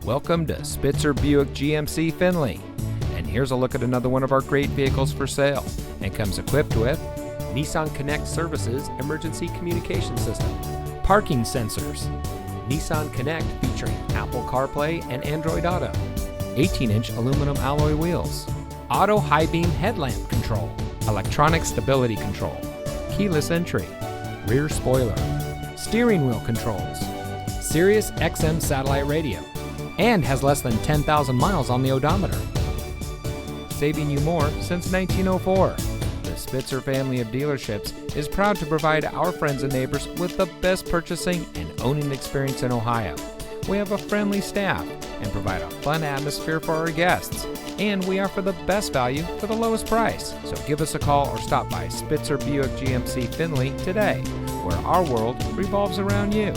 Welcome to Spitzer Buick GMC Findlay. And here's a look at another one of our great vehicles for sale, and comes equipped with Nissan Connect Services Emergency Communication System, parking sensors, Nissan Connect featuring Apple CarPlay and Android Auto, 18-inch aluminum alloy wheels, auto high beam headlamp control, electronic stability control, keyless entry, rear spoiler, steering wheel controls, Sirius XM satellite radio, and has less than 10,000 miles on the odometer. Saving you more since 1904. The Spitzer family of dealerships is proud to provide our friends and neighbors with the best purchasing and owning experience in Ohio. We have a friendly staff and provide a fun atmosphere for our guests, and we offer the best value for the lowest price. So give us a call or stop by Spitzer Buick GMC Findlay today, where our world revolves around you.